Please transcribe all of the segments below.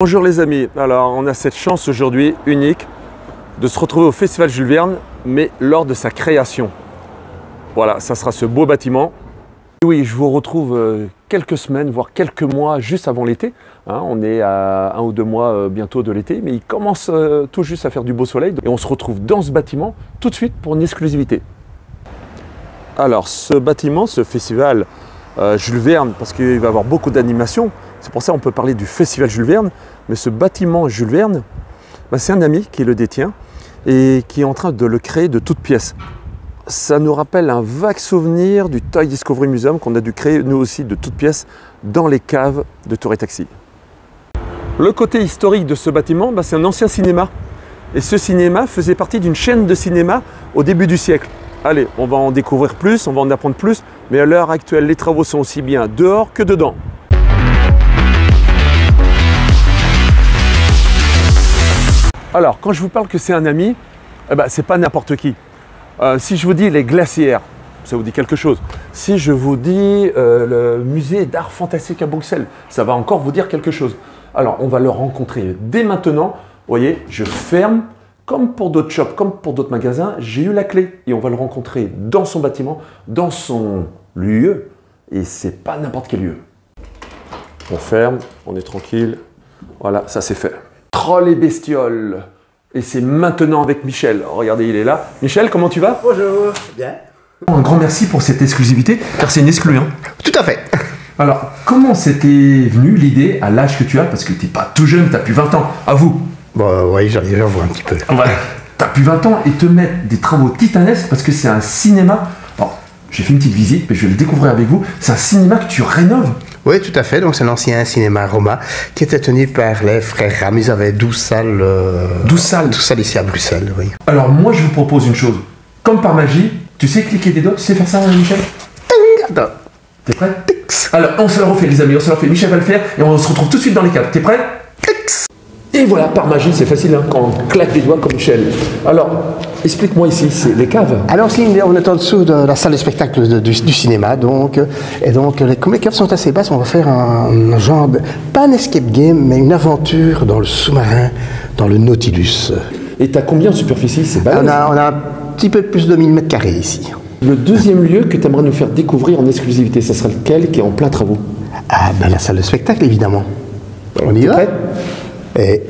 Bonjour les amis, alors on a cette chance aujourd'hui unique de se retrouver au Festival Jules Verne, mais lors de sa création. Voilà, ça sera ce beau bâtiment. Et oui, je vous retrouve quelques semaines, voire quelques mois juste avant l'été. On est à 1 ou 2 mois bientôt de l'été, mais il commence tout juste à faire du beau soleil. Et on se retrouve dans ce bâtiment tout de suite pour une exclusivité. Alors ce bâtiment, ce festival Jules Verne, parce qu'il va y avoir beaucoup d'animations, c'est pour ça qu'on peut parler du Festival Jules Verne, mais ce bâtiment Jules Verne, c'est un ami qui le détient et qui est en train de le créer de toutes pièces. Ça nous rappelle un vague souvenir du Toy Discovery Museum qu'on a dû créer nous aussi de toutes pièces dans les caves de Tour et Taxi. Le côté historique de ce bâtiment, c'est un ancien cinéma. Et ce cinéma faisait partie d'une chaîne de cinéma au début du siècle. Allez, on va en découvrir plus, on va en apprendre plus, mais à l'heure actuelle, les travaux sont aussi bien dehors que dedans. Alors, quand je vous parle que c'est un ami, c'est pas n'importe qui. Si je vous dis les glacières, ça vous dit quelque chose. Si je vous dis le musée d'art fantastique à Bruxelles, ça va encore vous dire quelque chose. Alors, on va le rencontrer dès maintenant. Vous voyez, je ferme. Comme pour d'autres shops, comme pour d'autres magasins, j'ai eu la clé. Et on va le rencontrer dans son bâtiment, dans son lieu. Et c'est pas n'importe quel lieu. On ferme, on est tranquille. Voilà, ça c'est fait. Trolls et bestioles. Et c'est maintenant avec Michel. Regardez, il est là. Michel, comment tu vas? Bonjour. Bien. Un grand merci pour cette exclusivité, car c'est une exclue. Tout à fait. Alors, comment c'était venu l'idée à l'âge que tu as? Parce que tu n'es pas tout jeune, tu as plus 20 ans. À vous. Bon, oui, j'en vois un petit peu. Voilà. Tu as plus 20 ans et te mettre des travaux titanesques parce que c'est un cinéma. Alors, j'ai fait une petite visite, mais je vais le découvrir avec vous. C'est un cinéma que tu rénoves. Oui, tout à fait. Donc, c'est un ancien cinéma Roma qui était tenu par les frères Ram. Ils avaient 12 salles. 12 salles 12 salles ici à Bruxelles, oui. Alors, moi, je vous propose une chose. Comme par magie, tu sais cliquer des doigts, tu sais faire ça, Michel? Attends. T'es prêt? Alors, on se le refait, les amis, on se le refait. Michel va le faire et on se retrouve tout de suite dans les caves. T'es prêt? Et voilà, par magie, c'est facile, quand on claque des doigts comme Michel. Alors, explique-moi ici, c'est les caves. Alors, si on est en dessous de la salle de spectacle du cinéma, donc, comme les caves sont assez basses, on va faire un genre de, pas un escape game, mais une aventure dans le sous-marin, dans le Nautilus. Et t'as combien de superficie? C'est balèze. On a un petit peu plus de 1000 mètres carrés ici. Le deuxième lieu que tu aimerais nous faire découvrir en exclusivité, ça sera lequel qui est en plein travaux? Ah, la salle de spectacle, évidemment. On y va? Prêt? Et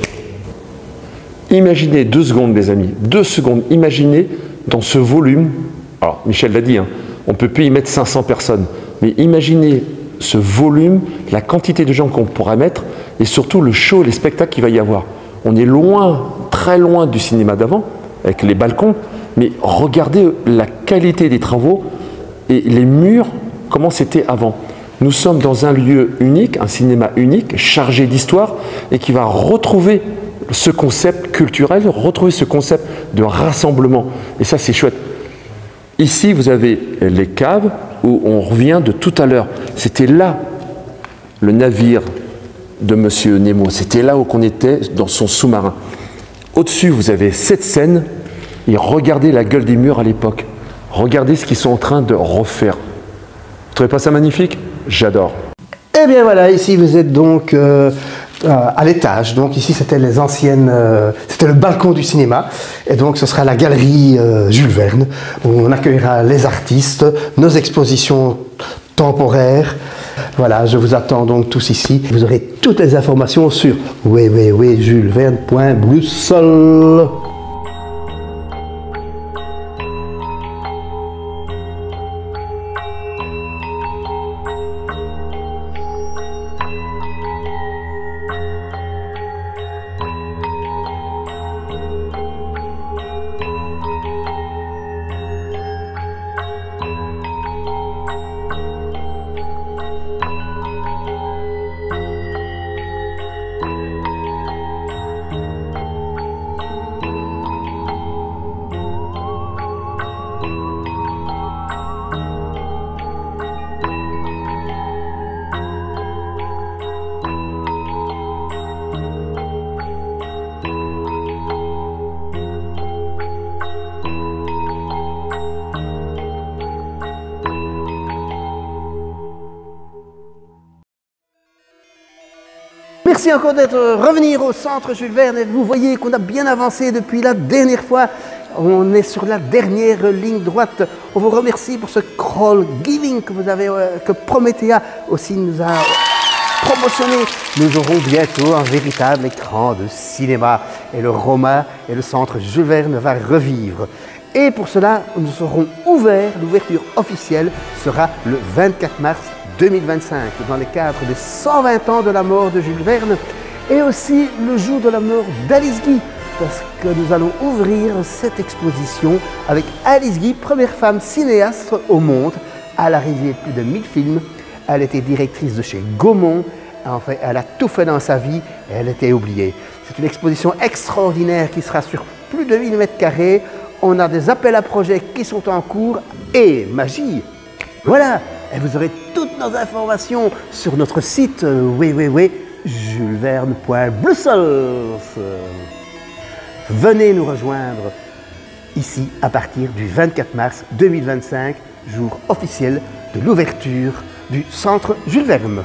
imaginez 2 secondes, les amis, 2 secondes, imaginez dans ce volume, alors Michel l'a dit, on ne peut plus y mettre 500 personnes, mais imaginez ce volume, la quantité de gens qu'on pourra mettre, et surtout le show, les spectacles qu'il va y avoir. On est loin, très loin du cinéma d'avant, avec les balcons, mais regardez la qualité des travaux et les murs, comment c'était avant. Nous sommes dans un lieu unique, un cinéma unique, chargé d'histoire et qui va retrouver ce concept culturel, retrouver ce concept de rassemblement. Et ça, c'est chouette. Ici, vous avez les caves où on revient de tout à l'heure. C'était là le navire de Monsieur Nemo. C'était là où on était dans son sous-marin. Au-dessus, vous avez cette scène et regardez la gueule des murs à l'époque. Regardez ce qu'ils sont en train de refaire. Vous trouvez pas ça magnifique? J'adore. Eh bien voilà, ici vous êtes donc à l'étage. Donc ici c'était les anciennes, c'était le balcon du cinéma. Et donc ce sera la galerie Jules Verne où on accueillera les artistes, nos expositions temporaires. Voilà, je vous attends donc tous ici. Vous aurez toutes les informations sur www.julesverne.bruxelles. Merci encore d'être revenir au centre Jules Verne. Et vous voyez qu'on a bien avancé depuis la dernière fois. On est sur la dernière ligne droite. On vous remercie pour ce crawl giving que vous avez, que Promethea aussi nous a promotionné. Nous aurons bientôt un véritable écran de cinéma et le Roma et le centre Jules Verne va revivre. Et pour cela, nous serons ouverts. L'ouverture officielle sera le 24 mars 2025 dans le cadre des 120 ans de la mort de Jules Verne et aussi le jour de la mort d'Alice Guy, parce que nous allons ouvrir cette exposition avec Alice Guy, première femme cinéaste au monde. Elle a réalisé plus de 1000 films, elle était directrice de chez Gaumont, enfin, elle a tout fait dans sa vie et elle était oubliée. C'est une exposition extraordinaire qui sera sur plus de 1000 mètres carrés. On a des appels à projets qui sont en cours et magie, voilà, et vous aurez toutes nos informations sur notre site www.julesverne.brussels. Venez nous rejoindre ici à partir du 24 mars 2025, jour officiel de l'ouverture du centre Jules Verne.